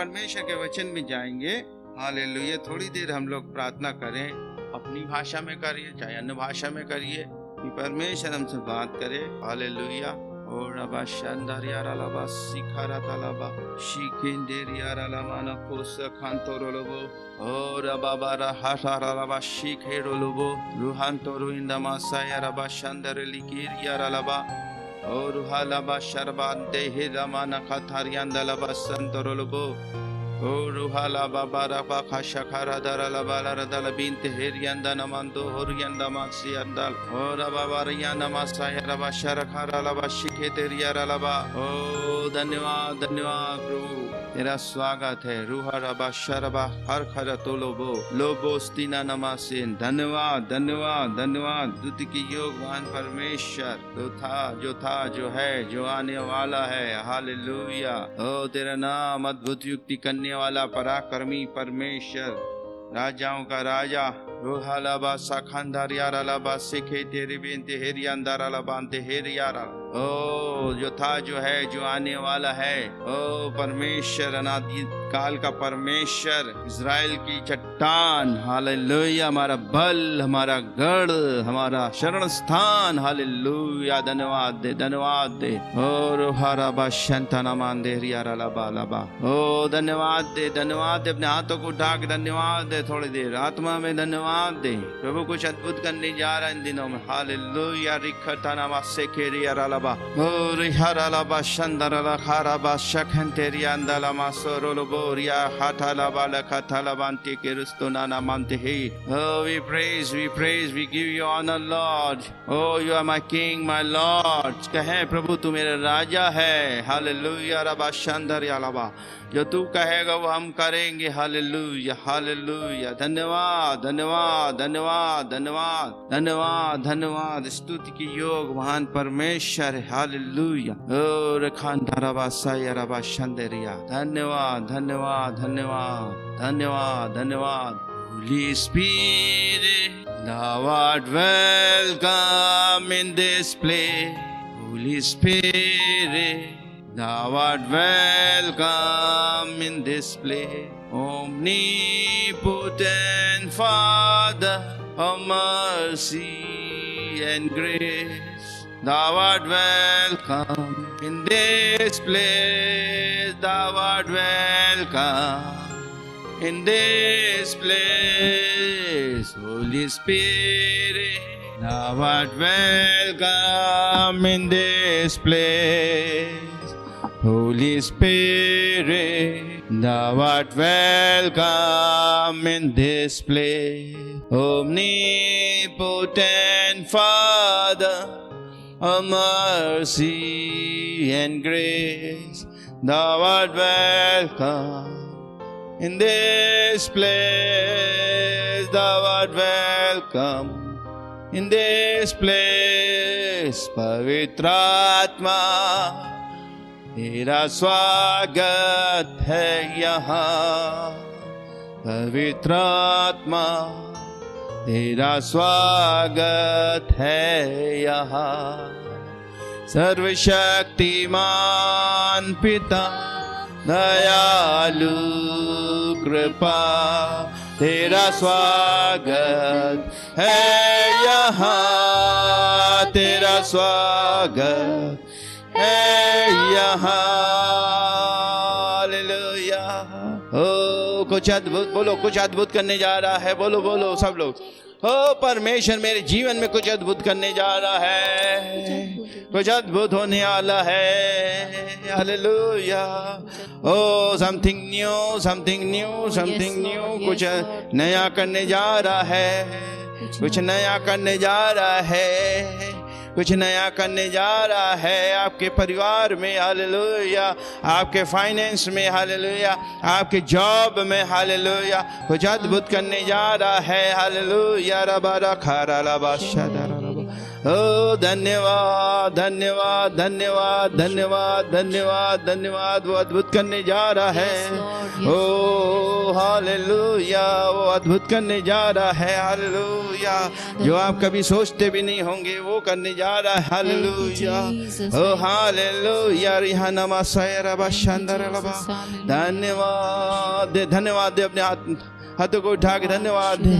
परमेश्वर के वचन में जाएंगे। हालेलुया। थोड़ी देर हम लोग प्रार्थना करें, अपनी भाषा में करिए चाहे अन्य भाषा में करिए, कि परमेश्वर हमसे बात करे। हालेलुया। और रबा शांदारिया रलबा सिखारा तलबा शिकिंदेरिया रलमा न कोस खांतोरोलोबो और बाबा हाशा रलबा शिखेरोलोबो रुहांतोरु इंदमा साया रबा शांदरलिकिरिया रलबा और हालबा शरबांते हिलमाना खाथारियांदलबा संतोरोलोबो और रुहाला बाबा रबा खाशखारा दरलबा लरदल बिनते हेरियांदा नमंदो होरियांदा माक्सियांदल और बाबा रियांदा मासाया रबा शरखारा लबा शिखेतेरिया रलबा। ओ धन्यवाद धन्यवाद प्रभु, तेरा स्वागत है। रूहा रबा शरबा हर खर तो लोबो स्तीना नमासेन। धन्यवाद धन्यवाद धन्यवाद। द्वितीय की योगवान परमेश्वर जो था जो है जो आने वाला है। हालेलुया। ओ तेरा नाम अद्भुत युक्ति करने वाला पराक्रमी परमेश्वर, राजाओं का राजा। रोहालाबा साखांदारिया रलाबा सिखे तेरे बेंते हेरियांदारा लबांते हेरियारा। ओ जो था जो है जो आने वाला है। ओ परमेश्वर अनादि काल का परमेश्वर, इज़राइल की चट्टान। हालेलुया। हमारा बल, हमारा गढ़, हमारा शरण स्थान। हालेलुया। धन्यवाद दे धन्यवाद दे। ओ हराबा शंतना मांदेरिया रलाबा लबा। ओ धन्यवाद दे धन्यवाद दे। अपने हाथों को उठा के धन्यवाद दे। थोड़ी देर आत्मा में धन्यवाद दे। प्रभु कुछ अद्भुत करने जा रहा है इन दिनों में। हालेलुया। रिखताना वासे केरिया रलाबा ओ रिहरालाबा शंदरला खाराबा शखंतेरिया अंदला मासोरोलोबोरिया हाथालाबा लखतालाबांति के रुस्तोनाना मानते हे। Oh, we praise, we give you honor, Lord. Oh, you are my King, my Lord. कहे प्रभु तू मेरा राजा है। हालेलुया। रबा शंदरिया लबा, जो तू कहेगा वो हम करेंगे। Hallelujah hallelujah. धन्यवाद धन्यवाद धन्यवाद धन्यवाद धन्यवाद धन्यवाद। स्तुति की योग महान परमेश्वर। हालेलुया। और खांधारबा सायरबा शंदरिया। धन्यवाद धन्यवाद धन्यवाद धन्यवाद धन्यवाद। Holy Spirit, thou art welcome in this place. Holy Spirit, thou art welcome in this place. Omnipotent Father of mercy and grace, thou art welcome in this place. Thou art welcome in this place. Holy Spirit, thou art welcome in this place. Holy Spirit, thou art welcome in this place. Omnipotent Father of mercy and grace, thou art welcome in this place. Thou art welcome in this place. पवित्र आत्मा तेरा स्वागत है यहाँ। पवित्र आत्मा तेरा स्वागत है यहाँ। सर्वशक्तिमान पिता दयालु कृपा तेरा स्वागत है यहाँ। तेरा स्वागत है यहाँ। हालेलुया। ओ कुछ अद्भुत बोलो, कुछ अद्भुत करने जा रहा है। बोलो बोलो सब लोग। ओ परमेश्वर मेरे जीवन में कुछ अद्भुत करने जा रहा है। कुछ अद्भुत होने वाला है। Hallelujah. Oh something new something new something new. कुछ नया करने जा रहा है। कुछ नया करने जा रहा है। कुछ नया करने जा रहा है आपके परिवार में। हालेलुया। आपके फाइनेंस में। हालेलुया। आपके जॉब में। हालेलुया। कुछ अद्भुत करने जा रहा है। हालेलुया। रबा रखा रबा शदर ओ धन्यवाद धन्यवाद धन्यवाद धन्यवाद धन्यवाद धन्यवाद। वो अद्भुत करने जा रहा है। ओ हालेलुया, वो अद्भुत करने जा रहा है। हालेलुया, जो आप कभी सोचते भी नहीं होंगे वो करने जा रहा है। हालेलुया, ओ हालेलुया। रिहाना मासाया रबा शांदर रबा। धन्यवाद दे, धन्यवाद दे। अपने हाथों को उठा के धन्यवाद दे।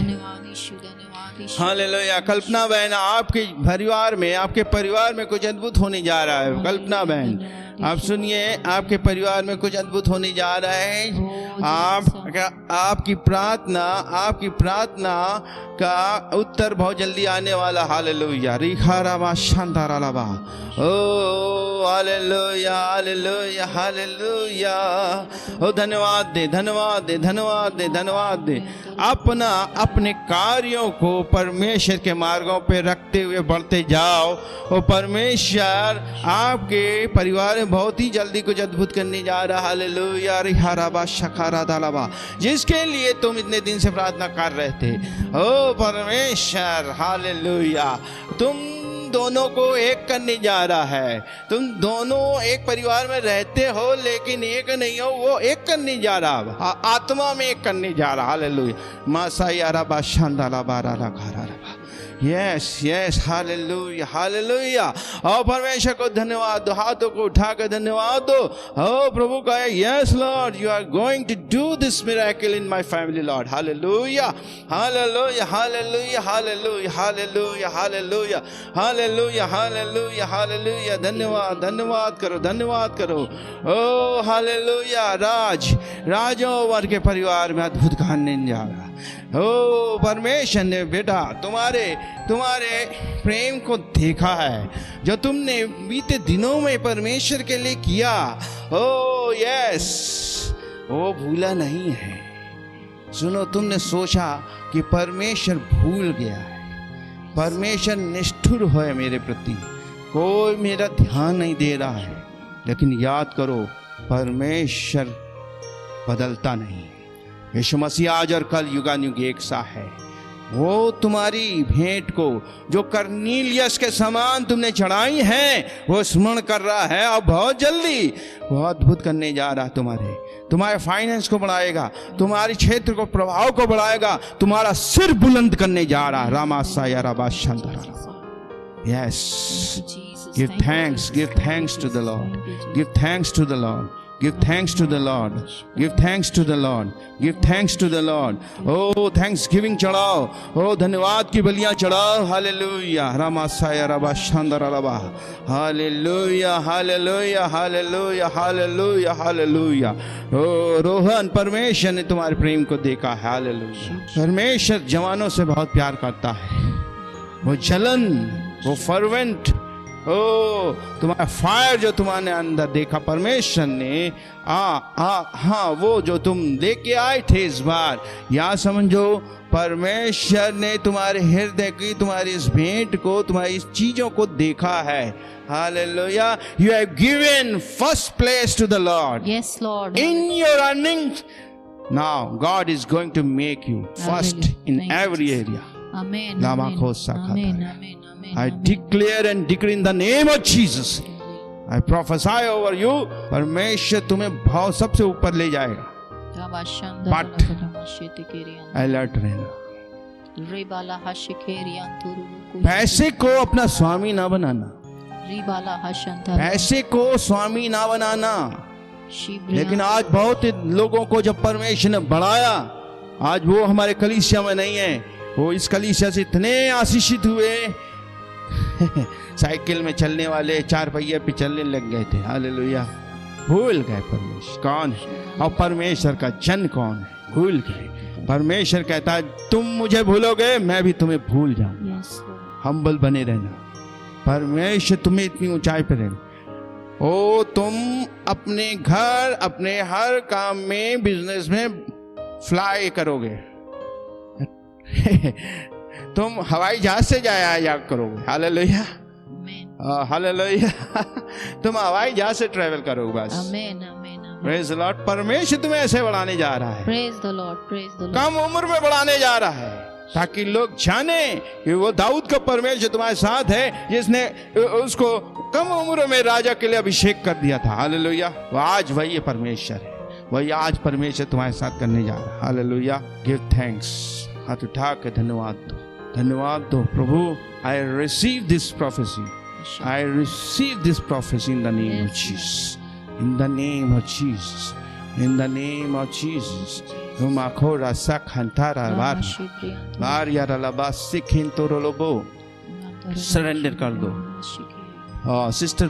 हालेलुया। कल्पना बहन, आपके परिवार में कुछ अद्भुत होने जा रहा है। कल्पना बहन, आप सुनिए, आपके परिवार में कुछ अद्भुत होने जा रहा है। आपकी प्रार्थना का उत्तर बहुत जल्दी आने वाला। हालेलुया। रिखारामा शांतारालाबा। ओ हालेलुया हालेलुया हालेलुया। ओ धन्यवाद दे, धन्यवाद दे, धन्यवाद दे, धन्यवाद दे। अपने कार्यों को परमेश्वर के मार्गों पे रखते हुए बढ़ते जाओ। और परमेश्वर आपके परिवार में बहुत ही जल्दी कुछ अद्भुत करने जा रहा है। हालेलुया। रिहाराबा शखारा दालाबा, जिसके लिए तुम इतने दिन से प्रार्थना कर रहे थे। ओ परमेश्वर, हालेलुया, तुम दोनों को एक करने जा रहा है। तुम दोनों एक परिवार में रहते हो लेकिन एक नहीं हो, वो एक करने जा रहा, आत्मा में एक करने जा रहा। हालेलुया। मासाया रबा शांदाला बारा रखा। Yes yes, hallelujah hallelujah. और परमेश्वर को धन्यवाद दो, हाथों को उठाकर धन्यवाद दो। ओ प्रभु का, yes lord, you are going to do this miracle in my family lord. Hallelujah hallelujah hallelujah hallelujah hallelujah hallelujah hallelujah hallelujah hallelujah. धन्यवाद, धन्यवाद करो, धन्यवाद करो। ओ हालेलुया। राजोवर के परिवार में अद्भुत करने जा रहा। ओ परमेश्वर ने बेटा तुम्हारे प्रेम को देखा है, जो तुमने बीते दिनों में परमेश्वर के लिए किया। ओ यस, वो भूला नहीं है। सुनो, तुमने सोचा कि परमेश्वर भूल गया है, परमेश्वर निष्ठुर है मेरे प्रति, कोई मेरा ध्यान नहीं दे रहा है। लेकिन याद करो, परमेश्वर बदलता नहीं। यीशु मसीह आज और कल युगानुग एक सा है। वो तुम्हारी भेंट को जो कर्नीलियस के समान तुमने चढ़ाई है, वो स्मरण कर रहा है। और बहुत जल्दी वो अद्भुत करने जा रहा है। तुम्हारे फाइनेंस को बढ़ाएगा, तुम्हारे क्षेत्र को, प्रभाव को बढ़ाएगा, तुम्हारा सिर बुलंद करने जा रहा है। रामासाया राबा शांतारा। Yes, give thanks to the lord, give thanks to the lord, give thanks to the Lord, give thanks to the Lord, give thanks to the Lord। oh thanksgiving चढ़ाओ, oh धन्यवाद की बलियां चढ़ाओ। हालेलुया। रामासाया रबा शांदरा रबा। Hallelujah hallelujah hallelujah hallelujah hallelujah. ओ रोहन, परमेश्वर ने तुम्हारे प्रेम को देखा है। हालेलुया। परमेश्वर जवानों से बहुत प्यार करता है। वो जलन, वो फर्वेंट, ओ तुम्हारा फायर जो तुम्हारे अंदर देखा परमेश्वर ने, हाँ, वो जो तुम लेके आए थे इस बार, या समझो परमेश्वर ने तुम्हारे हृदय की, तुम्हारी इस भेंट को, तुम्हारी इस चीजों को देखा है। Hallelujah. You have given first place to the Lord. Yes, Lord. In your earnings, now God is going to make you first in every area. Amen. Amen. I declare and decree in the name of Jesus. I prophesy over you. परमेश्वर तुम्हें भाव सबसे ऊपर ले जाएगा। But alert रहना। पैसे को अपना स्वामी ना बनाना, पैसे को स्वामी ना बनाना। लेकिन आज बहुत लोगों को जब परमेश्वर ने बढ़ाया, आज वो हमारे कलीसिया में नहीं है, वो इस कलीसिया से इतने आशीषित हुए साइकिल में चलने वाले 4 पहिए पे चलने लग गए थे। हालेलुया। भूल गए परमेश्वर कौन है और परमेश्वर का जन कौन है, भूल गए। परमेश्वर कहता है तुम मुझे भूलोगे, मैं भी तुम्हें भूल जाऊंगा। हम्बल बने रहना। परमेश्वर तुम्हें इतनी ऊंचाई पर रहना। ओ तुम अपने घर, अपने हर काम में, बिजनेस में फ्लाई करोगे। तुम हवाई जहाज से जाया करोगे। Hallelujah hallelujah. तुम हवाई जहाज से ट्रेवल करोगे बस। Praise the lord. परमेश्वर तुम्हें ऐसे बढ़ाने जा रहा है। Praise the lord, praise the lord. कम उम्र में बढ़ाने जा रहा है। ताकि लोग जाने कि वो दाऊद का परमेश्वर तुम्हारे साथ है, जिसने उसको कम उम्र में राजा के लिए अभिषेक कर दिया था। हालेलुया। वो आज वही परमेश्वर है, वही आज परमेश्वर तुम्हारे साथ करने जा रहा है। हालेलुया। Give thanks. हाथ उठा के धन्यवाद दो, धन्यवाद दो प्रभु। I receive this prophecy, I receive this prophecy in the name of Jesus. In the name of Jesus. In the name of Jesus. Humakora sakhantara varya ralaba sikhintorobo. Surrender कर दो। सिस्टर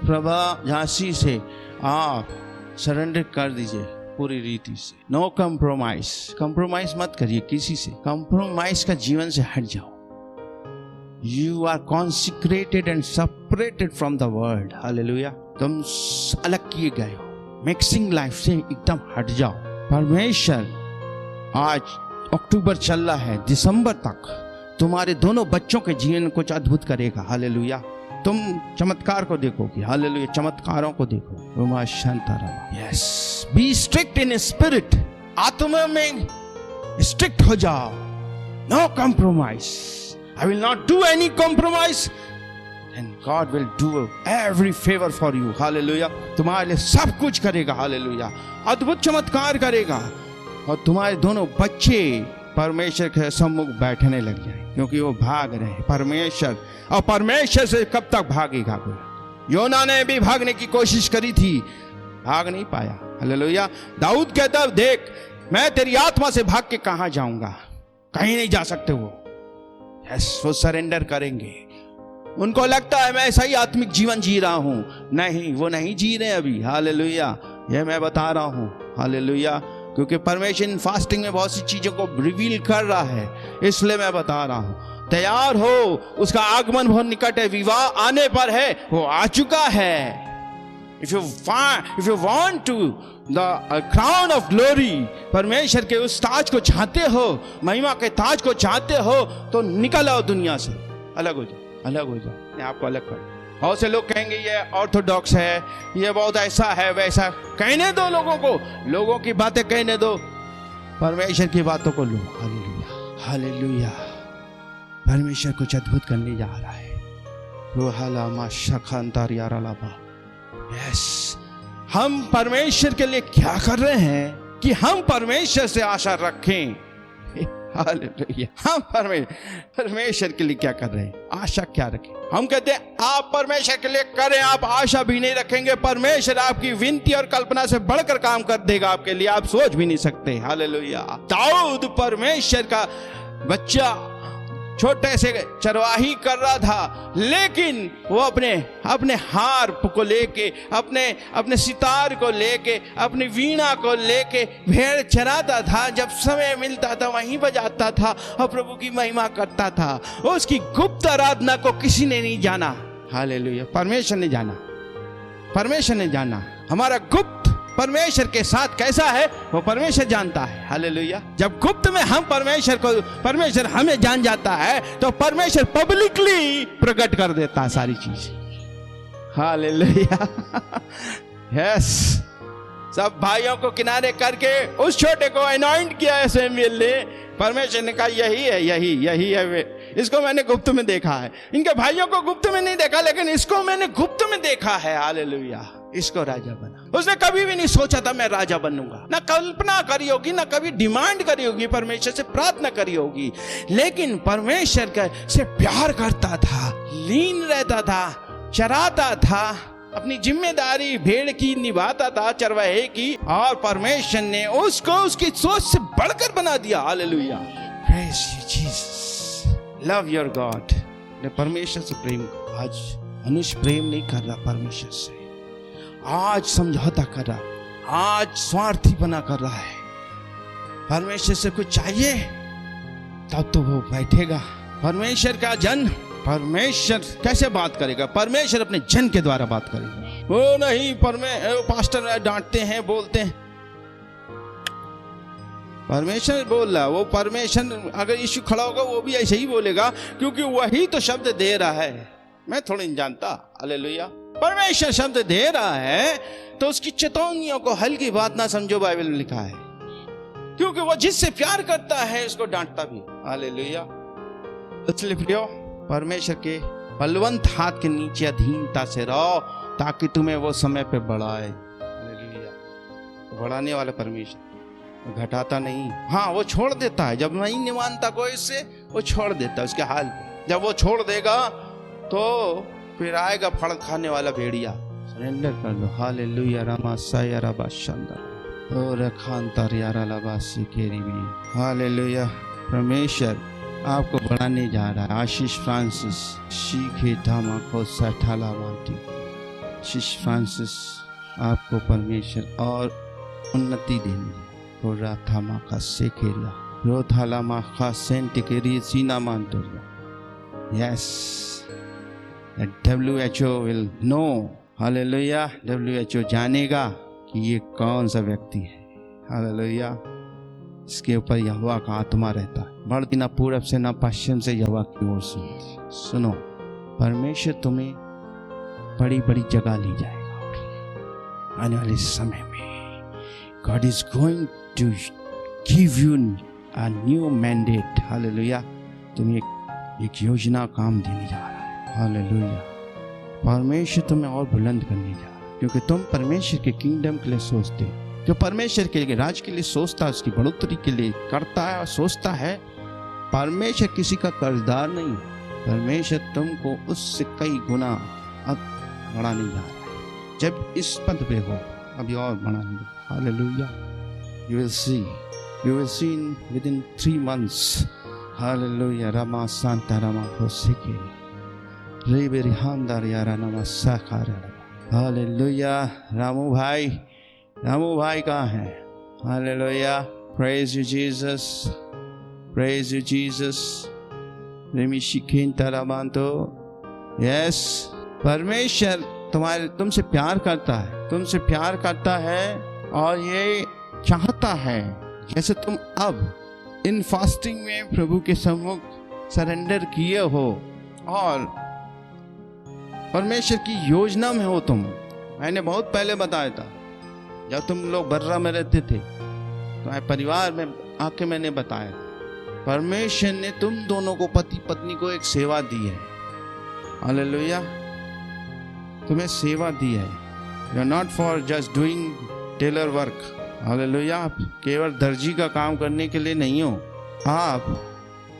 प्रभा झांसी से आप सरेंडर कर दीजिए पूरी रीति से। No compromise मत करिए किसी से। कंप्रोमाइज का जीवन से हट जाओ। You are consecrated and separated from the world. Hallelujah. तुम अलग किए गए हो। मिक्सिंग लाइफ से एकदम हट जाओ। परमेश्वर आज अक्टूबर चल रहा है, दिसंबर तक तुम्हारे दोनों बच्चों के जीवन कुछ अद्भुत करेगा। हालेलुया। तुम चमत्कार को देखोगे। हालेलुया। चमत्कारों को देखो। रोमा शांतारामा। Yes, be strict in spirit. आत्मा में स्ट्रिक्ट हो जाओ। No compromise. I will not do any compromise, and God will do every favor for you. Hallelujah. तुम्हारे लिए सब कुछ करेगा। हालेलुया। अद्भुत चमत्कार करेगा और तुम्हारे दोनों बच्चे परमेश्वर के सम्मुख बैठने लग जाए, क्योंकि वो भाग रहे हैं परमेश्वर। और परमेश्वर से कब तक भागेगा कोई? योना ने भी भागने की कोशिश करी थी, भाग नहीं पाया। हालेलुया। दाऊद कहता, देख मैं तेरी आत्मा से भाग के कहां जाऊंगा, कहीं नहीं जा सकते वो। यस, वो सरेंडर करेंगे। उनको लगता है मैं सही आत्मिक जीवन जी रहा हूं, नहीं, वो नहीं जी रहे अभी। हालेलुया। ये मैं बता रहा हूं। हालेलुया। क्योंकि परमेश्वर इन फास्टिंग में बहुत सी चीजों को रिवील कर रहा है, इसलिए मैं बता रहा हूं। तैयार हो, उसका आगमन बहुत निकट है, विवाह आने पर है, वो आ चुका है। If you want to the crown of glory, परमेश्वर के उस ताज को चाहते हो, महिमा के ताज को चाहते हो, तो निकल आओ दुनिया से, अलग हो जाओ, अलग हो जाओ, अपने आप को अलग करो। बहुत से लोग कहेंगे ये ऑर्थोडॉक्स है, ये बहुत ऐसा है वैसा। कहने दो लोगों को, लोगों की बातें कहने दो, परमेश्वर की बातों को लो। हालेलुया। हालेलुया। परमेश्वर कुछ अद्भुत करने जा रहा है। रोहाला मा शखांतारियारा लाभा। यस, हम परमेश्वर के लिए क्या कर रहे हैं कि हम परमेश्वर से आशा रखें। हालेलुया। हम परमेश्वर के लिए क्या कर रहे हैं, आशा क्या रखें? हम कहते हैं आप परमेश्वर के लिए करें, आप आशा भी नहीं रखेंगे, परमेश्वर आपकी विनती और कल्पना से बढ़कर काम कर देगा आपके लिए, आप सोच भी नहीं सकते। हालेलुया। दाऊद परमेश्वर का बच्चा, छोटे से चरवाही कर रहा था, लेकिन वो अपने हार को लेके, अपने सितार को लेके, अपनी वीणा को लेके भेड़ चराता था। जब समय मिलता था वहीं बजाता था और प्रभु की महिमा करता था। उसकी गुप्त आराधना को किसी ने नहीं जाना। हालेलुया। परमेश्वर ने जाना, परमेश्वर ने जाना। हमारा गुप्त परमेश्वर के साथ कैसा है वो परमेश्वर जानता है। हालेलुया। जब गुप्त में हम परमेश्वर हमें जान जाता है, तो परमेश्वर पब्लिकली प्रकट कर देता है सारी चीज। हालेलुया। यस, सब भाइयों को किनारे करके उस छोटे को अनॉइंट किया है सैमुएल ने। परमेश्वर ने कहा यही है वे, इसको मैंने गुप्त में देखा है। इनके भाइयों को गुप्त में नहीं देखा, लेकिन इसको मैंने गुप्त में देखा है। हालेलुया। इसको राजा बना। उसने कभी भी नहीं सोचा था मैं राजा बनूंगा, ना कल्पना करी होगी, ना कभी डिमांड करी होगी, परमेश्वर से प्रार्थना करी होगी, लेकिन परमेश्वर से प्यार करता था, लीन रहता था, चराता था, अपनी जिम्मेदारी भेड़ की निभाता था, चरवाहे की, और परमेश्वर ने उसको उसकी सोच से बढ़कर बना दिया। Hallelujah. Praise you Jesus. Love your God. ने परमेश्वर से प्रेम। आज मनुष्य प्रेम नहीं कर रहा परमेश्वर से, आज समझौता कर रहा, आज स्वार्थी बना कर रहा है। परमेश्वर से कुछ चाहिए तब तो वो बैठेगा। परमेश्वर का जन, परमेश्वर कैसे बात करेगा? परमेश्वर अपने जन के द्वारा बात करेगा। वो नहीं पास्टर डांटते हैं, बोलते हैं, परमेश्वर बोल रहा। वो परमेश्वर अगर यीशु खड़ा होगा वो भी ऐसे ही बोलेगा, क्योंकि वही तो शब्द दे रहा है, मैं थोड़ी नहीं जानता। हालेलुया। परमेश्वर शब्द दे रहा है तो उसकी चेतावनियों को हल्की बात ना समझो, बाइबल में लिखा है। क्योंकि वो जिससे प्यार करता है उसको डांटता भी। हालेलुया। इसलिए प्रियो, परमेश्वर के बलवंत हाथ के नीचे अधीनता से रहो ताकि तुम्हें वो समय पे बढ़ाए। हालेलुया। बढ़ाने वाला परमेश्वर, घटाता नहीं। हाँ, वो छोड़ देता है जब नहीं मानता कोई से, वो छोड़ देता है उसके हाल पे। जब वो छोड़ देगा तो फिर आएगा फल खाने वाला भेड़िया। सरेंडर कर लो। हालेलुया। रामा साया रबा शंदर और खानतर यारा लबासी केरी भी। हालेलुया। परमेश्वर आपको बढ़ाने जा रहा है। आशीष फ्रांसिस शीखे धामा को सठाला मांटी। आशीष फ्रांसिस आपको परमेश्वर और उन्नति देने को राथामा का सेकेला रोथालामा का सेंटिकेरी सीना मांटोरिया। Yes, WHO will know। Hallelujah. WHO जानेगा कि ये कौन सा व्यक्ति है। हालेलुया। इसके ऊपर यहोवा का आत्मा रहता है। बढ़ती ना पूरब से ना पश्चिम से यहोवा की ओर से। सुनो, परमेश्वर तुम्हें बड़ी बड़ी जगह ले जाएगा आने वाले समय में। God is going to give you a new mandate। Hallelujah. तुम्हें एक योजना काम देने जा रहा है। हालेलुया। परमेश्वर तुम्हें और बुलंद करने जा रहा है, क्योंकि तुम परमेश्वर के किंगडम के लिए सोचते हो। जो परमेश्वर के लिए, राज के लिए सोचता है, उसकी बढ़ोतरी के लिए करता है और सोचता है। परमेश्वर किसी का कर्जदार नहीं। परमेश्वर तुमको उससे कई गुना अब बढ़ाने जा रहा है। जब इस पद पे हो, अभी और बढ़ाएंगे। Hallelujah. You will see within 3 months। Hallelujah. Rama Santa Rama को सीखे रे बेरी हांदार यारा नमा साकार। हालेलुया। रामू भाई कहाँ है? Hallelujah. Praise you Jesus, praise you Jesus. रेमी शिखिन तराबांतो। यस, परमेश्वर तुमसे प्यार करता है, तुमसे प्यार करता है और ये चाहता है जैसे तुम अब इन फास्टिंग में प्रभु के सम्मुख सरेंडर किए हो और परमेश्वर की योजना में हो तुम। मैंने बहुत पहले बताया था, जब तुम लोग बर्रा में रहते थे तो परिवार में आके मैंने बताया, परमेश्वर ने तुम दोनों को, पति पत्नी को एक सेवा दी है। हालेलुया। तुम्हें सेवा दी है। You are not for just doing tailor work. Hallelujah. आप केवल दर्जी का काम करने के लिए नहीं हो,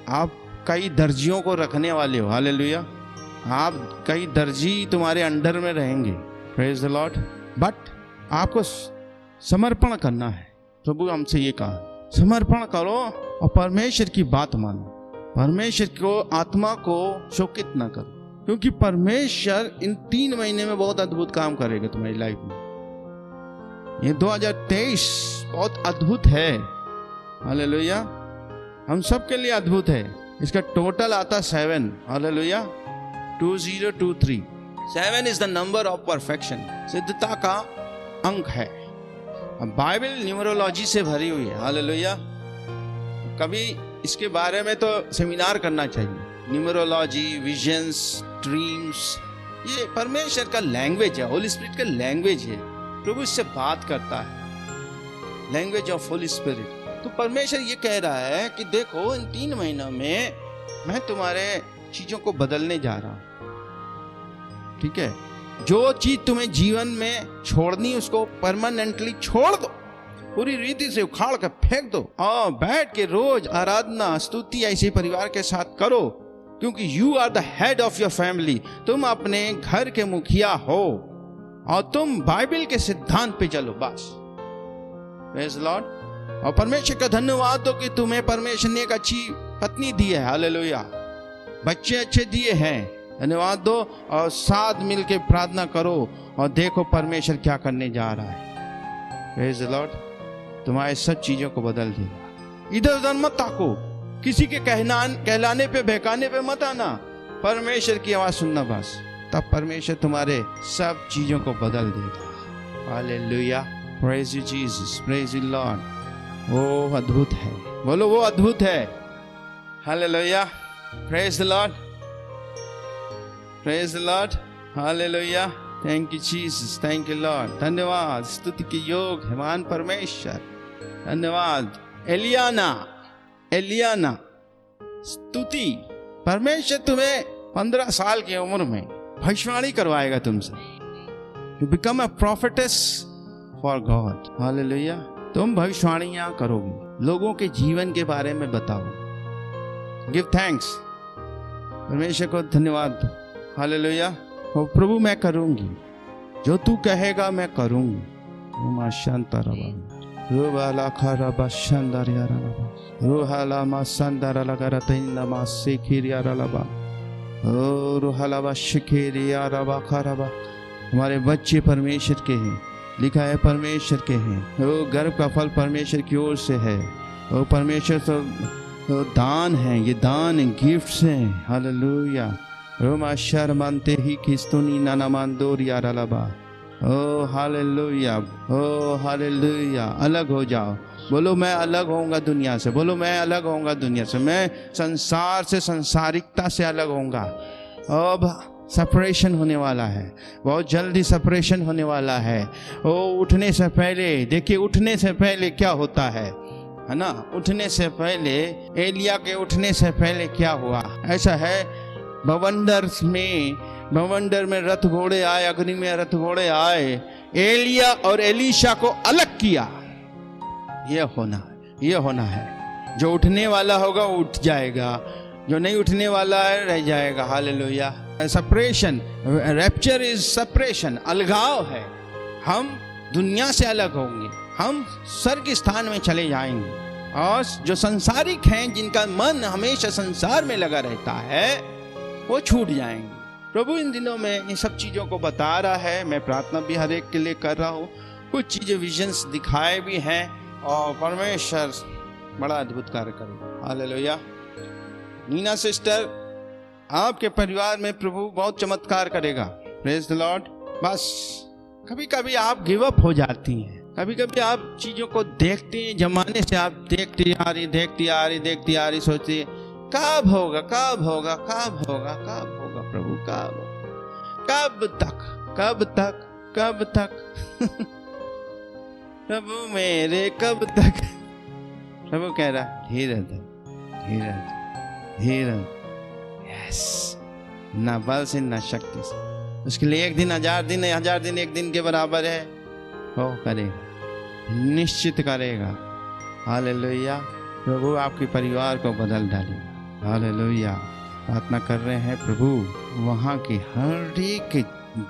आप कई दर्जियों को रखने वाले हो। हालेलुया। आप कई दर्जी तुम्हारे अंडर में रहेंगे। Praise the Lord. बट आपको समर्पण करना है। प्रभु हमसे ये कहा, समर्पण करो और परमेश्वर की बात मानो। परमेश्वर को, आत्मा को शोकित ना करो, क्योंकि परमेश्वर इन 3 महीने में बहुत अद्भुत काम करेगा तुम्हारी लाइफ में। ये 2023 बहुत अद्भुत है। हालेलुया। हम सब के लिए अद्भुत है। इसका टोटल आता 7। Hallelujah. 2023। 7 is the number of perfection. सिद्धता का अंक है। अब बाइबल न्यूमरोलॉजी से भरी हुई है। हालेलुया। कभी इसके बारे में तो सेमिनार करना चाहिए। न्यूमरोलॉजी, विजन्स, ड्रीम्स, ये परमेश्वर का लैंग्वेज है, होली स्पिरिट का लैंग्वेज है। प्रभु इससे बात करता है, लैंग्वेज ऑफ होली स्पिरिट। तो परमेश्वर ये कह रहा है कि देखो, इन 3 महीनों में मैं तुम्हारे चीजों को बदलने जा रहा हूं। ठीक है, जो चीज तुम्हें जीवन में छोड़नी उसको परमानेंटली छोड़ दो, पूरी रीति से उखाड़ कर फेंक दो और बैठ के रोज आराधना स्तुति ऐसे परिवार के साथ करो, क्योंकि you are the head of your family. तुम अपने घर के मुखिया हो और तुम बाइबल के सिद्धांत पे चलो बस। Praise the Lord. और परमेश्वर का धन्यवाद दो कि तुम्हें परमेश्वर ने एक अच्छी पत्नी दी है। हालेलुया। बच्चे अच्छे दिए हैं, धन्यवाद दो और साथ मिलके प्रार्थना करो और देखो परमेश्वर क्या करने जा रहा है। Praise the Lord. तुम्हारे सब चीजों को बदल देगा। इधर उधर मत ताको, किसी के कहलाने पे बहकाने पे मत आना, परमेश्वर की आवाज सुनना बस, तब परमेश्वर तुम्हारे सब चीजों को बदल देगा। Hallelujah. Praise you Jesus, praise you Lord. वो अद्भुत है, बोलो वो अद्भुत है। Hallelujah. Praise the lord, praise the Lord. Hallelujah. Thank you Jesus, thank you Lord. धन्यवाद, स्तुति के योग है महान परमेश्वर। धन्यवाद, एलियाना स्तुति। परमेश्वर तुम्हें 15 साल की उम्र में भविष्यवाणी करवाएगा तुमसे। You become a prophetess for God. Hallelujah. तुम भविष्यवाणियां करोगे, लोगों के जीवन के बारे में बताओ। गिव थैंक्स, परमेश्वर को धन्यवाद। हालेलुया। ओ प्रभु मैं करूंगी, जो तू कहेगा मैं करूंगी। मा शांतारबा रुबाला खरबा शांदारियारबा रुहाला मा संदारलगरतिना मा सिखिरियारलबा ओ रुहाला शिखिरियारबा खरबा। हमारे बच्चे परमेश्वर के हैं, लिखा है परमेश्वर के हैं। वो गर्भ का फल परमेश्वर की ओर से है। वो परमेश्वर तो दान है, ये दान है, गिफ्ट्स हैं। हालेलुया। रोमा शर्मंते ही किस्तुनी नानामांदोरिया रलबा। ओ हालेलुया, ओ हालेलुया। अलग हो जाओ, बोलो मैं अलग होऊंगा दुनिया से, बोलो मैं अलग होऊंगा दुनिया से, मैं संसार से, संसारिकता से अलग होऊंगा। अब सेपरेशन होने वाला है, बहुत जल्दी सेपरेशन होने वाला है। ओ उठने से पहले देखिए, उठने से पहले क्या होता है ना। उठने से पहले, एलिया के उठने से पहले क्या हुआ? ऐसा है, बवंडर में रथ घोड़े आए, अग्नि में रथ घोड़े आए, एलिया और एलीशा को अलग किया। ये होना है। जो उठने वाला होगा वो उठ जाएगा, जो नहीं उठने वाला है रह जाएगा। Hallelujah. Separation, rapture is separation, अलगाव है। हम दुनिया से अलग होंगे, हम स्वर्ग स्थान में चले जाएंगे। और जो संसारिक हैं, जिनका मन हमेशा संसार में लगा रहता है, वो छूट जाएंगे। प्रभु इन दिनों में इन सब चीज़ों को बता रहा है। मैं प्रार्थना भी हर एक के लिए कर रहा हूँ। कुछ चीज़ें विजन्स दिखाए भी हैं और परमेश्वर बड़ा अद्भुत कार्य करेगा। हालेलुया। नीना सिस्टर, आपके परिवार में प्रभु बहुत चमत्कार करेगा। Praise the Lord. बस कभी कभी आप गिव अप हो जाती हैं, कभी कभी आप चीज़ों को देखते हैं, जमाने से आप देखती आ रही, सोचती है कब होगा प्रभु, कब तक प्रभु मेरे कब तक। प्रभु कह रहा धीरज। यस, ना बल से ना शक्ति से। उसके लिए 1 दिन 1000 दिन, 1000 दिन 1 दिन के बराबर है। वो करेगा, निश्चित करेगा। हालेलुया। प्रभु आपके परिवार को बदल डालेगा। हालेलुया। प्रार्थना कर रहे हैं, प्रभु वहाँ के हर एक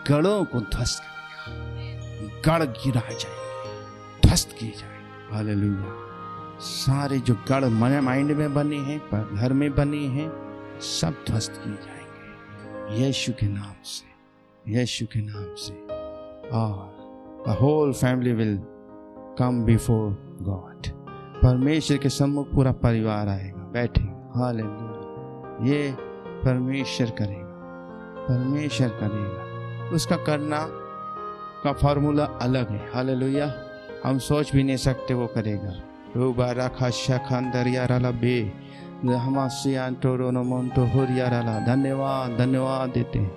गढ़ों को ध्वस्त करेगा। गढ़ गिराए जाएंगे, ध्वस्त किए जाएंगे। हालेलुया। सारे जो गढ़ माइंड में बने हैं, घर में बने हैं, सब ध्वस्त किए जाएंगे यीशु के नाम से। और the whole family will come before God। परमेश्वर के सम्मुख पूरा परिवार आएगा, बैठेगा। हालेलुया। ये परमेश्वर करेगा। उसका करना का फॉर्मूला अलग है। हालेलुया। हम सोच भी नहीं सकते वो करेगा। रुबारा खाशा खानदरिया रला बे हमासियान टोरो नमोंतो होरिया रला। धन्यवाद देते हैं।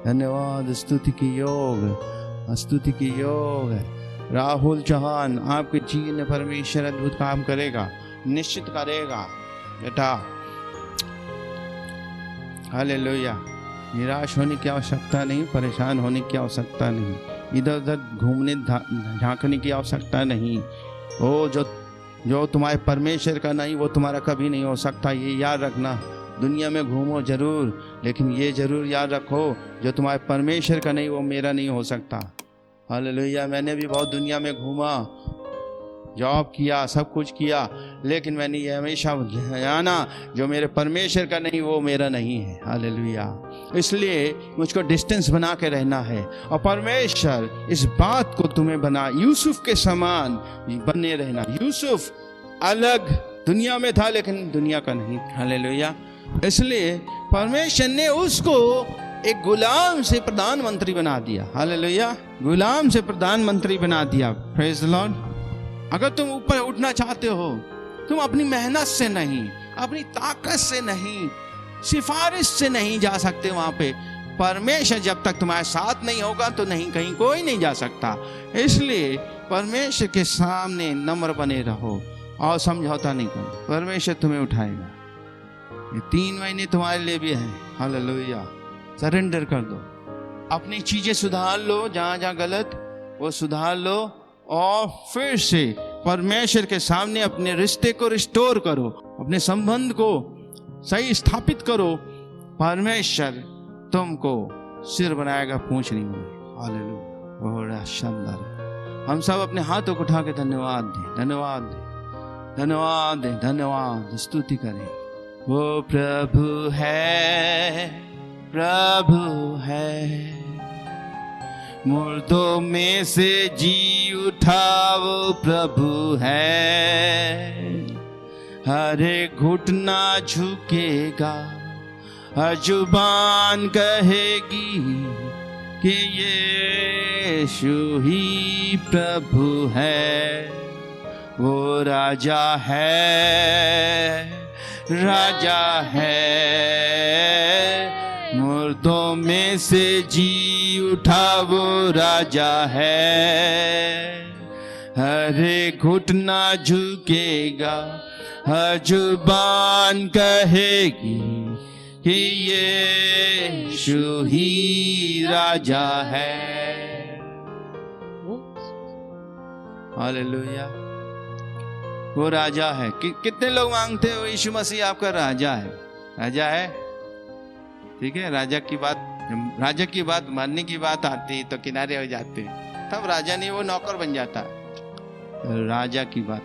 धन्यवाद। स्तुति की योग है। राहुल चौहान, आपके जीवन में परमेश्वर अद्भुत काम करेगा, निश्चित करेगा बेटा। हालेलुया। निराश होने की आवश्यकता नहीं, परेशान होने की आवश्यकता नहीं, इधर उधर घूमने झांकने की आवश्यकता नहीं। वो जो तुम्हारे परमेश्वर का नहीं, वो तुम्हारा कभी नहीं हो सकता। ये याद रखना। दुनिया में घूमो जरूर, लेकिन ये जरूर याद रखो, जो तुम्हारे परमेश्वर का नहीं, वो मेरा नहीं हो सकता। हालेलुया। मैंने भी बहुत दुनिया में घूमा, जॉब किया, सब कुछ किया, लेकिन मैंने ये हमेशा जाना, जो मेरे परमेश्वर का नहीं, वो मेरा नहीं है। हालेलुया। इसलिए मुझको डिस्टेंस बना के रहना है। और परमेश्वर इस बात को तुम्हें बना, यूसुफ के समान बने रहना। यूसुफ अलग दुनिया में था, लेकिन दुनिया का नहीं। हालेलुया। इसलिए परमेश्वर ने उसको एक गुलाम से प्रधानमंत्री बना दिया। हालेलुया। गुलाम से प्रधानमंत्री बना दिया। Praise the Lord. अगर तुम ऊपर उठना चाहते हो, तुम अपनी मेहनत से नहीं, अपनी ताकत से नहीं, सिफारिश से नहीं जा सकते वहां पे। परमेश्वर जब तक तुम्हारे साथ नहीं होगा तो नहीं, कहीं कोई नहीं जा सकता। इसलिए परमेश्वर के सामने नम्र बने रहो और समझौता नहीं करना, परमेश्वर तुम्हें उठाएगा। ये 3 महीने तुम्हारे लिए भी है। हालेलुया। सरेंडर कर दो, अपनी चीजें सुधार लो, जहां जहां गलत वो सुधार लो, और फिर से परमेश्वर के सामने अपने रिश्ते को रिस्टोर करो, अपने संबंध को सही स्थापित करो। परमेश्वर तुमको सिर बनाएगा, पूंछ नहीं बनेगी। हालेलुया। बड़ा शानदार। हम सब अपने हाथों को उठा के धन्यवाद दें, धन्यवाद दें, धन्यवाद दें, धन्यवाद, स्तुति करें। वो प्रभु है, प्रभु है, मुर्दों में से जी उठा वो प्रभु है। हर एक घुटना झुकेगा, हर जुबान कहेगी कि यीशु ही प्रभु है। वो राजा है, राजा है, मुर्दों में से जी उठा वो राजा है। हर एक घुटना झुकेगा, हर जुबान कहेगी कि यीशु ही राजा है। हालेलुया। वो राजा है। कितने लोग मांगते हो यीशु मसीह आपका राजा है? राजा है, ठीक है। राजा की बात मानने की बात आती तो किनारे हो जाते, तब राजा नहीं, वो नौकर बन जाता। राजा की बात,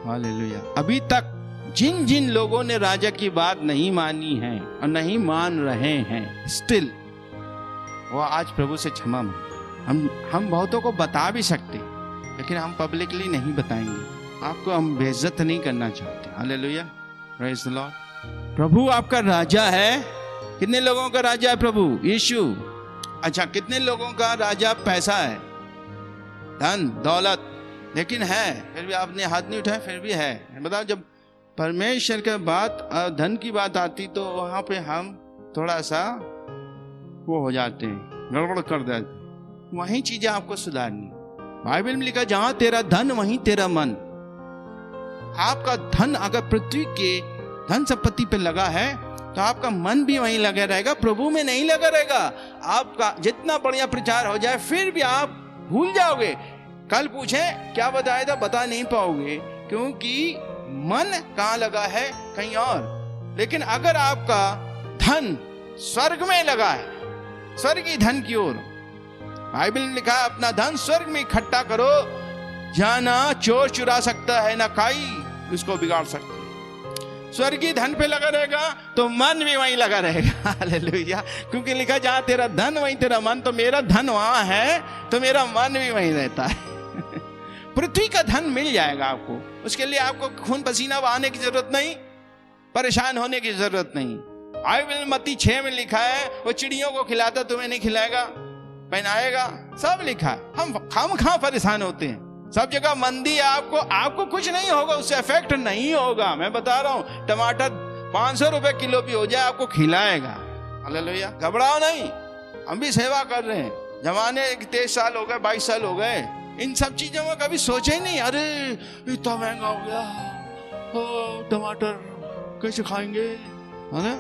हालेलुया। अभी तक जिन जिन लोगों ने राजा की बात नहीं मानी है और नहीं मान रहे हैं, स्टिल वो आज प्रभु से क्षमा मांगे। हम बहुतों को बता भी सकते, लेकिन हम पब्लिकली नहीं बताएंगे। आपको हम बेइज्जत नहीं करना चाहते। Hallelujah, praise the lord. प्रभु आपका राजा है। कितने लोगों का राजा है प्रभु यीशु? अच्छा, कितने लोगों का राजा पैसा है, धन दौलत? लेकिन है, फिर भी आपने हाथ नहीं उठाया, फिर भी है। बताओ, जब परमेश्वर के बात धन की बात आती तो वहां पे हम थोड़ा सा वो हो जाते हैं, गड़बड़ कर देते। वही चीजें आपको सुधारनी। बाइबल में लिखा, जहां तेरा धन वहीं तेरा मन। आपका धन अगर पृथ्वी के धन संपत्ति पे लगा है तो आपका मन भी वहीं लगा रहेगा, प्रभु में नहीं लगा रहेगा। आपका जितना बढ़िया प्रचार हो जाए फिर भी आप भूल जाओगे। कल पूछे क्या बताया था, बता नहीं पाओगे, क्योंकि मन कहाँ लगा है, कहीं और। लेकिन अगर आपका धन स्वर्ग में लगा है, स्वर्गीय धन की ओर, बाइबल में लिखा है अपना धन स्वर्ग में इकट्ठा करो, जाना चोर चुरा सकता है, ना काई उसको बिगाड़ सकती है। स्वर्गीय धन पे लगा रहेगा तो मन भी वहीं लगा रहेगा। हालेलुया। क्योंकि लिखा, जहां तेरा धन वहीं तेरा मन। तो मेरा धन वहां है तो मेरा मन भी वहीं रहता है। पृथ्वी का धन मिल जाएगा आपको। उसके लिए आपको खून पसीना बहाने की जरूरत नहीं, परेशान होने की जरूरत नहीं। बाइबल मत्ती 6 में लिखा है, वो चिड़ियों को खिलाता तुम्हें नहीं खिलाएगा, पहनाएगा, सब लिखा है। हम कहाँ परेशान होते हैं, सब जगह मंदी है। आपको कुछ नहीं होगा, उससे इफेक्ट नहीं होगा। मैं बता रहा हूँ, टमाटर 500 रुपए किलो भी हो जाए आपको खिलाएगा। हालेलुया। घबराओ नहीं, हम भी सेवा कर रहे हैं। जमाने 23 साल हो गए, 22 साल हो गए, इन सब चीजों में कभी सोचे ही नहीं। अरे इतना महंगा हो गया, टमाटर कैसे खाएंगे, है ना?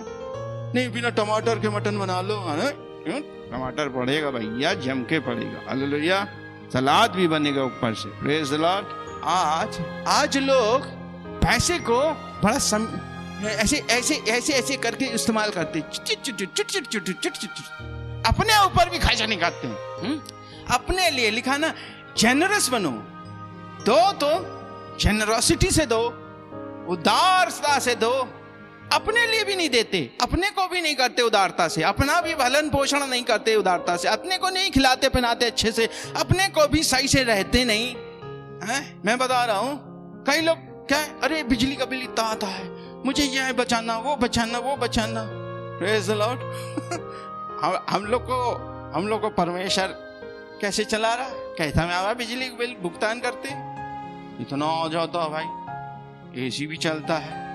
नहीं, बिना टमाटर के मटन बना लो, है ना? क्यों? टमाटर पड़ेगा भैया, जम के पड़ेगा। हालेलुया। सलाद भी बनेगा ऊपर से। Praise the Lord. आज लोग पैसे को बड़ा ऐसे करके इस्तेमाल करते, अपने ऊपर भी खर्चा नहीं करते हैं। अपने लिए लिखा ना, जेनरस बनो। दो तो जेनरोसिटी से दो, उदारता से दो। अपने लिए भी नहीं देते, अपने को भी नहीं करते उदारता से, अपना भी भलन पोषण नहीं करते उदारता से, अपने को नहीं खिलाते पहनाते अच्छे से, अपने को भी सही से रहते नहीं है। मैं बता रहा हूं, कई लोग क्या, अरे बिजली का बिल इतना आता है, मुझे यह बचाना, वो बचाना, वो बचाना। Praise the Lord. हम लोग को परमेश्वर कैसे चला रहा है? कैसा में हमारा बिजली बिल भुगतान करते, इतना हो जाता है भाई। एसी भी चलता है,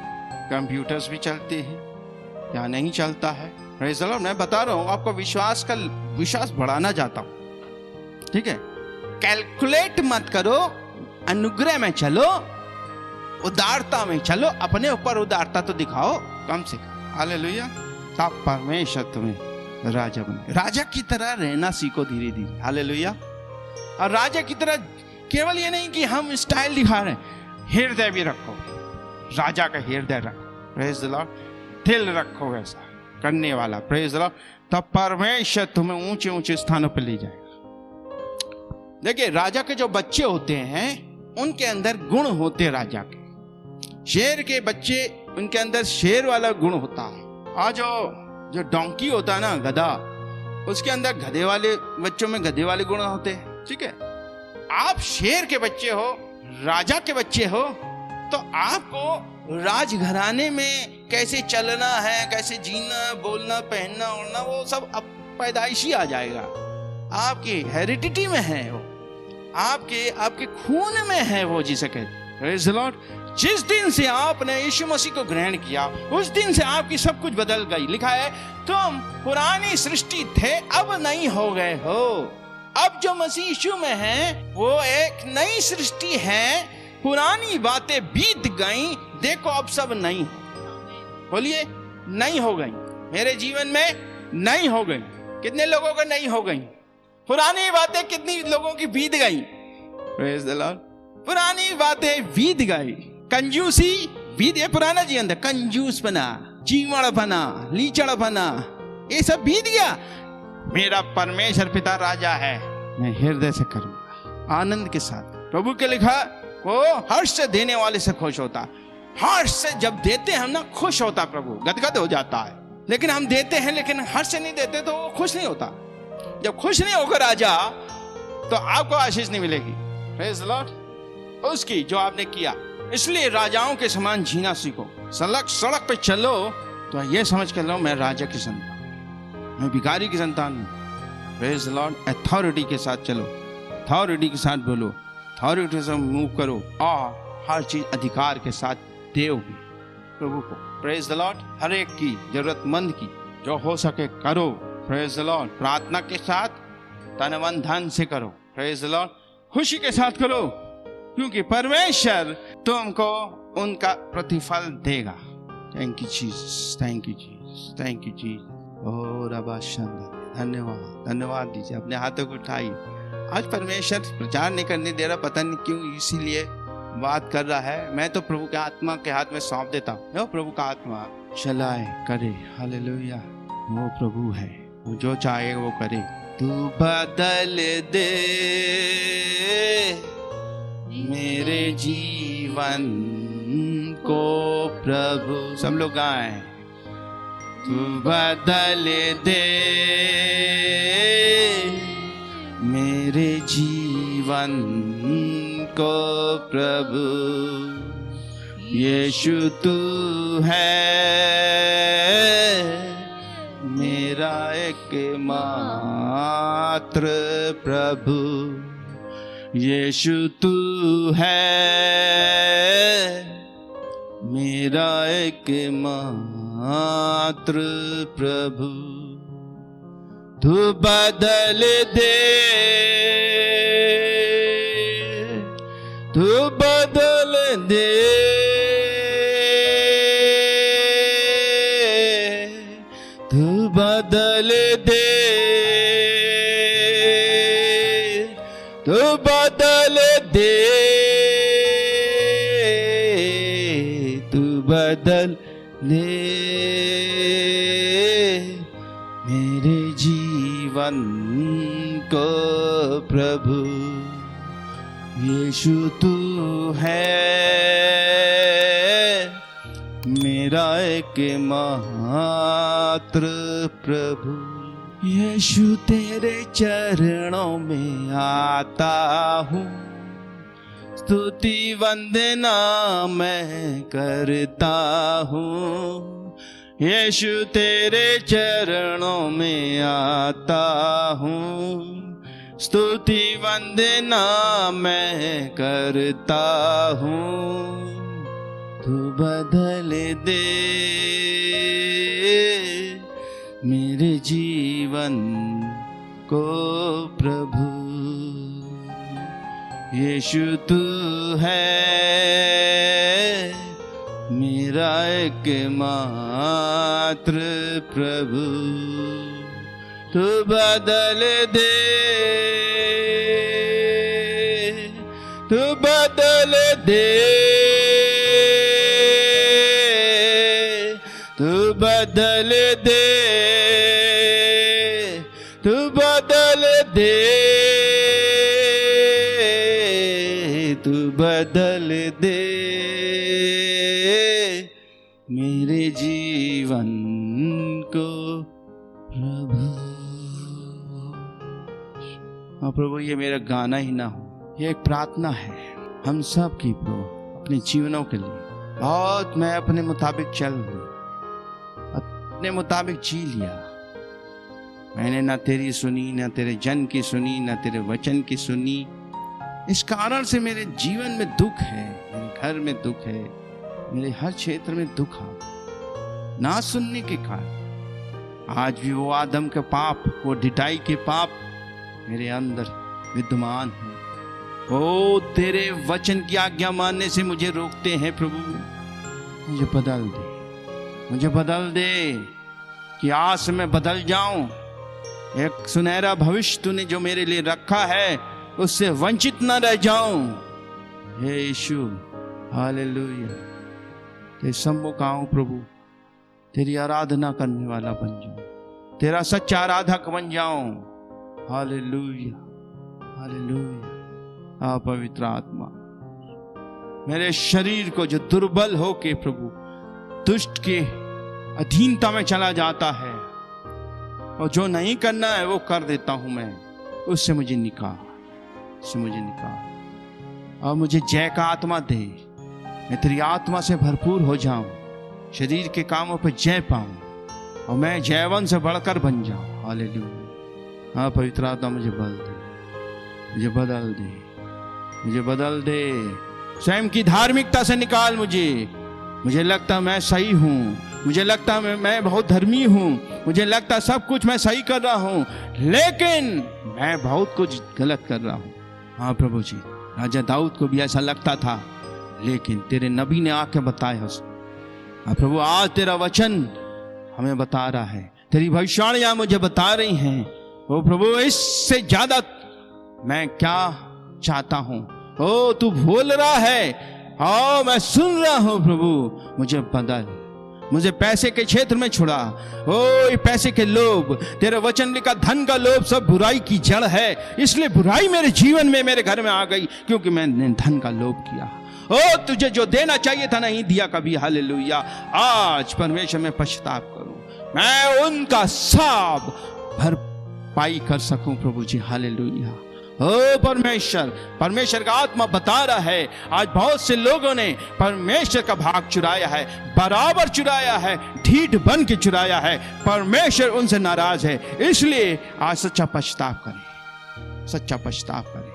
कंप्यूटर्स भी चलते हैं, क्या नहीं चलता है? Praise the Lord. मैं बता रहा हूँ आपको, विश्वास बढ़ाना चाहता हूँ, ठीक है? कैलकुलेट मत करो, अनुग्रह में चलो, उदारता में चलो, अपने ऊपर उदारता तो दिखाओ कम से कम। हालेलुया। तब परमेश्वर तुम्हें राजा बने। राजा की तरह रहना सीखो धीरे धीरे। हालेलुया। और राजा की तरह केवल ये नहीं कि हम स्टाइल दिखा रहे हैं, हृदय भी रखो, राजा का हृदय रखो। Praise the Lord. दिल रखो वैसा करने वाला। Praise the Lord. तब परमेश्वर तुम्हें ऊंचे ऊंचे स्थानों पर ले जाएगा। देखिए, राजा के जो बच्चे होते हैं उनके अंदर गुण होते राजा के। शेर के बच्चे, उनके अंदर शेर वाला गुण होता है। और जो डोंकी होता है ना, गधा, उसके अंदर गधे वाले बच्चों में गधे वाले गुण होते हैं। ठीक है, आप शेर के बच्चे हो, राजा के बच्चे हो, तो आपको राजघराने में कैसे चलना है, कैसे जीना, बोलना, पहनना, ओढ़ना, वो सब अब पैदाइशी आ जाएगा। आपकी हेरिडिटी में है वो, आपके खून में है वो, जिसे कहते। Praise the Lord. जिस दिन से आपने यीशु मसीह को ग्रहण किया, उस दिन से आपकी सब कुछ बदल गई। लिखा है, तुम पुरानी सृष्टि थे, अब नई हो गए हो। अब जो मसीह यीशु में है वो एक नई सृष्टि है। पुरानी बातें बीत गई, देखो अब सब नई। बोलिए, नई हो गई। मेरे जीवन में नई हो गई। कितने लोगों को नई हो गई? पुरानी बातें कितनी लोगों की बीत गई? Praise the Lord. पुरानी बातें बीत गई। कंजूसी बीत, ये पुराना जीवन था। कंजूस बना, चीमड़ बना, लीचड़ बना, ये सब बीत गया। मेरा परमेश्वर पिता राजा है, मैं हृदय से करूंगा, आनंद के साथ। प्रभु के लिखा, वो हर्ष से देने वाले से खुश होता। हर्ष से जब देते हम ना, खुश होता प्रभु, गदगद हो जाता है। लेकिन हम देते हैं, लेकिन हर्ष से नहीं देते तो वो खुश नहीं होता। जब खुश नहीं होकर राजा, तो आपको आशीष नहीं मिलेगी। Praise the Lord. उसकी जो आपने किया, इसलिए राजाओं के समान जीना सीखो। सड़क पे चलो तो ये समझ कर लो, मैं राजा की संतान, मैं भिखारी की संतान हूँ। Praise the Lord. अथॉरिटी के साथ चलो, अथॉरिटी के साथ बोलो, अथॉरिटी से मूव करो, और हर चीज अधिकार के साथ दोगे प्रभु को। Praise the Lord. हर एक की, जरूरतमंद की जो हो सके करो। Praise the Lord. प्रार्थना के साथ, तन मन धन से करो। Praise the Lord. खुशी के साथ करो, क्योंकि परमेश्वर तुमको उनका प्रतिफल देगा। Thank you Jesus, thank you Jesus, thank you Jesus. ओ रबा शंकर, धन्यवाद, धन्यवाद दीजिए। अपने हाथों को उठाइए। आज परमेश्वर प्रचार नहीं करने दे रहा, पता नहीं क्यों, इसीलिए बात कर रहा है। मैं तो प्रभु के आत्मा के हाथ में सौंप देता हूँ। प्रभु का आत्मा चलाए, करे। हालेलुया। वो प्रभु है, वो जो चाहे वो करे। तू बदल दे मेरे जीवन को प्रभु। सब लोग गाएं। तू बदल दे मेरे जीवन को प्रभु। यीशु तू है मेरा एकमात्र प्रभु। यीशु तू है मेरा एकमात्र प्रभु। तू बदल दे, तू बदल दे, तू बदल दे, तू बदल दे, तू बदल दे मेरे जीवन को प्रभु। यीशु तू है मेरा एकमात्र प्रभु। यीशु तेरे चरणों में आता हूँ, स्तुति वंदना मैं करता हूँ। यीशु तेरे चरणों में आता हूँ, स्तुति वंदना मैं करता हूँ। तू बदल दे मेरे जीवन को प्रभु। यीशु तू है तेरा एकमात्र प्रभु, तू बदल दे, तू बदल दे, तू बदल दे, तू बदल दे, तू बदल दे मेरे जीवन को प्रभु। हाँ प्रभु, ये मेरा गाना ही ना हो, ये एक प्रार्थना है हम सब की प्रभु, अपने जीवनों के लिए। बहुत मैं अपने मुताबिक चल लिया, अपने मुताबिक जी लिया, मैंने ना तेरी सुनी, ना तेरे जन की सुनी, ना तेरे वचन की सुनी। इस कारण से मेरे जीवन में दुख है, मेरे घर में दुख है, मेरे हर क्षेत्र में दुख है, ना सुनने के कारण। आज भी वो आदम के पाप, वो ढिठाई के पाप मेरे अंदर विद्यमान है। ओ तेरे वचन की आज्ञा मानने से मुझे रोकते हैं प्रभु। मुझे बदल दे, मुझे बदल दे कि आज से मैं बदल जाऊं। एक सुनहरा भविष्य तूने जो मेरे लिए रखा है उससे वंचित न रह जाऊं। हे यीशु, हालेलुया। तेरे सम्मुख आऊं प्रभु, तेरी आराधना करने वाला बन जाऊं, तेरा सच्चा आराधक बन जाऊं। Hallelujah, hallelujah. आ पवित्र आत्मा, मेरे शरीर को जो दुर्बल हो के प्रभु दुष्ट के अधीनता में चला जाता है और जो नहीं करना है वो कर देता हूं मैं, उससे मुझे निकाल, उससे मुझे निकाल। और मुझे जय का आत्मा दे, मैं तेरी आत्मा से भरपूर हो जाऊं, शरीर के कामों पर जय पाऊं और मैं जयवन से बढ़कर बन जाऊं। हालेलुया। हाँ पवित्र आत्मा, मुझे बदल दे, मुझे बदल दे, मुझे बदल दे। स्वयं की धार्मिकता से निकाल मुझे। मुझे लगता मैं सही हूँ, मुझे लगता मैं बहुत धर्मी हूँ, मुझे लगता सब कुछ मैं सही कर रहा हूँ, लेकिन मैं बहुत कुछ गलत कर रहा हूँ। हाँ प्रभु जी, राजा दाऊद को भी ऐसा लगता था, लेकिन तेरे नबी ने आके बताया उसको। हाँ प्रभु, आज तेरा वचन हमें बता रहा है, तेरी भविष्यवाणियां मुझे बता रही हैं। ओ प्रभु, इससे ज्यादा मैं क्या चाहता हूँ। ओ तू बोल रहा है, ओ मैं सुन रहा हूँ प्रभु, मुझे बदल, मुझे पैसे के क्षेत्र में छुड़ा। ओ ये पैसे के लोभ, तेरे वचन लिखा धन का लोभ सब बुराई की जड़ है, इसलिए बुराई मेरे जीवन में, मेरे घर में आ गई, क्योंकि मैंने धन का लोभ किया। ओ तुझे जो देना चाहिए था नहीं दिया कभी। हालेलुया। आज परमेश्वर में पश्चाताप करूं, मैं उनका सब भरपाई कर सकूं प्रभु जी। हालेलुया। ओ परमेश्वर, परमेश्वर का आत्मा बता रहा है, आज बहुत से लोगों ने परमेश्वर का भाग चुराया है, बराबर चुराया है, ढीठ बन के चुराया है। परमेश्वर उनसे नाराज है, इसलिए आज सच्चा पश्चाताप करें, सच्चा पश्चाताप करें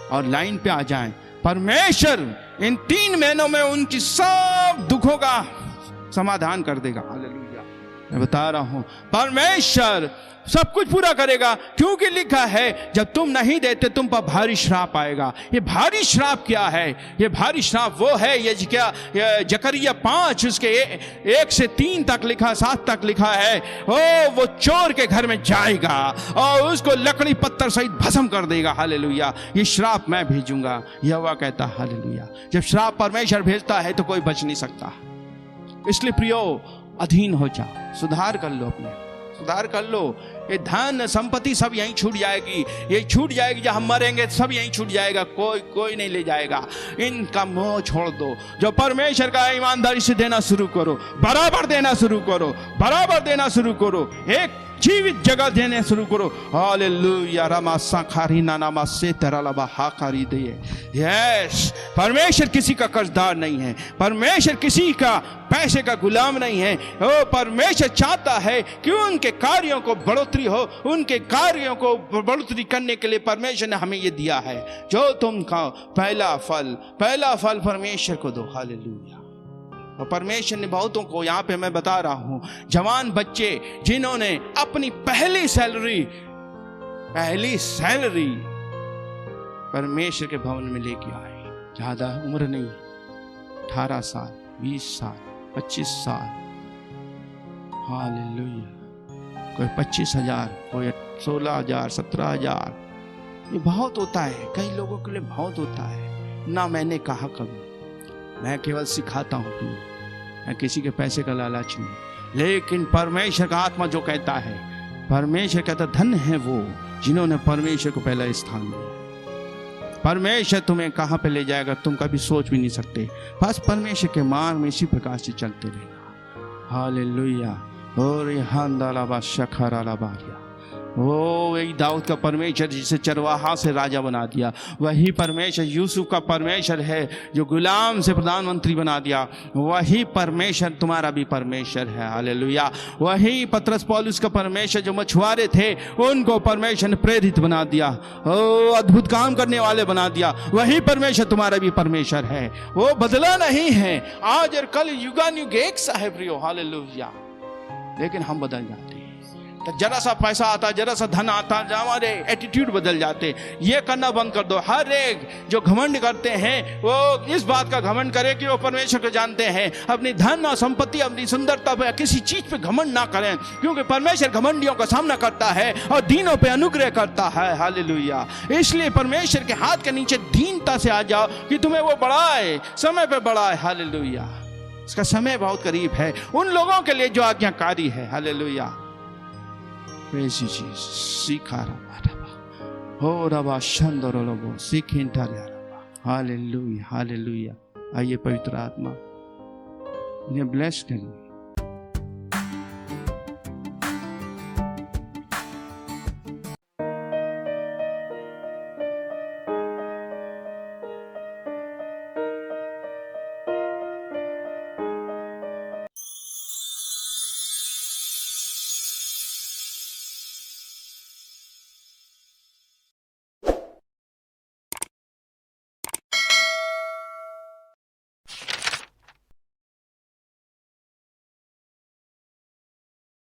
और लाइन पे आ जाएं। परमेश्वर इन 3 महीनों में उनकी सब दुखों का समाधान कर देगा। हालेलुया। मैं बता रहा हूं, परमेश्वर सब कुछ पूरा करेगा, क्योंकि लिखा है जब तुम नहीं देते तुम पर भारी श्राप आएगा। ये भारी श्राप क्या है? ये भारी श्राप वो है, ये क्या जकरिया 5 उसके 1 से 3 तक लिखा, 7 तक लिखा है। ओ वो चोर के घर में जाएगा और उसको लकड़ी पत्थर सहित भस्म कर देगा। हालेलुया। ये श्राप मैं भेजूंगा, यहोवा कहता। हालेलुया। जब श्राप परमेश्वर भेजता है तो कोई बच नहीं सकता। इसलिए प्रियो, अधीन हो जाओ, सुधार कर लो, अपने सुधार कर लो। ये धन संपत्ति सब यहीं छूट जाएगी, ये छूट जाएगी। जब हम मरेंगे सब यहीं छूट जाएगा, कोई नहीं ले जाएगा। इनका मोह छोड़ दो। जो परमेश्वर का ईमानदारी से देना शुरू करो, बराबर देना शुरू करो, बराबर देना शुरू करो, एक जीवित जगह देने शुरू करो। हालेलुया। रामासा खारी नानामा से तरलबा हाकारी दे। यस, परमेश्वर किसी का कर्जदार नहीं है, परमेश्वर किसी का पैसे का गुलाम नहीं है। ओ परमेश्वर चाहता है कि उनके कार्यों को बढ़ोतरी हो, उनके कार्यों को बढ़ोतरी करने के लिए परमेश्वर ने हमें ये दिया है। जो तुम खाओ, पहला फल परमेश्वर को दो। हालेलुया। और परमेश्वर ने बहुतों को, यहाँ पे मैं बता रहा हूँ, जवान बच्चे जिन्होंने अपनी पहली सैलरी परमेश्वर के भवन में लेके आए। ज्यादा उम्र नहीं, 18 साल, 20 साल, 25 साल, हालेलुया। कोई 25,000, कोई 16,000, 17,000, ये बहुत होता है, कई लोगों के लिए बहुत होता है। ना मैंने कहा कभी, मैं केवल सिखाता हूँ कि मैं किसी के पैसे का लालच नहीं, लेकिन परमेश्वर का आत्मा जो कहता है, परमेश्वर कहता धन्य है वो जिन्होंने परमेश्वर को पहला स्थान दिया। परमेश्वर तुम्हें कहाँ पे ले जाएगा तुम कभी सोच भी नहीं सकते, बस परमेश्वर के मार्ग में इसी प्रकार से चलते रहना। हालेलुया। और वो वही दाऊद का परमेश्वर जिसे चरवाहा से राजा बना दिया, वही परमेश्वर यूसुफ का परमेश्वर है जो गुलाम से प्रधानमंत्री बना दिया, वही परमेश्वर तुम्हारा भी परमेश्वर है। हालेलुया। वही पतरस पौलुस का परमेश्वर जो मछुआरे थे उनको परमेश्वर ने प्रेरित बना दिया, ओ अद्भुत काम करने वाले बना दिया, वही परमेश्वर तुम्हारा भी परमेश्वर है। वो बदला नहीं है, आज और कल युगानुयुग एक सा है प्रियो। हालेलुया। लेकिन हम बदल जाते हैं, तो जरा सा पैसा आता, जरा सा धन आता, हमारे एटीट्यूड बदल जाते। ये करना बंद कर दो। हर एक जो घमंड करते हैं वो इस बात का घमंड करे कि वो परमेश्वर को जानते हैं। अपनी धन और संपत्ति, अपनी सुंदरता पे, किसी चीज पे घमंड ना करें, क्योंकि परमेश्वर घमंडियों का सामना करता है और दीनों पे अनुग्रह करता है। हालेलुया। इसलिए परमेश्वर के हाथ के नीचे दीनता से आ जाओ कि तुम्हें वो बढ़ाए, समय पे बढ़ाए। हालेलुया। इसका समय बहुत करीब है उन लोगों के लिए जो आज्ञाकारी है। हालेलुया। Praise you, Jesus. हो रबा शंदरलोबो सीखिंटारिया रबा। Hallelujah, hallelujah. आइए पवित्र आत्मा इन्हें ब्लेस करिए।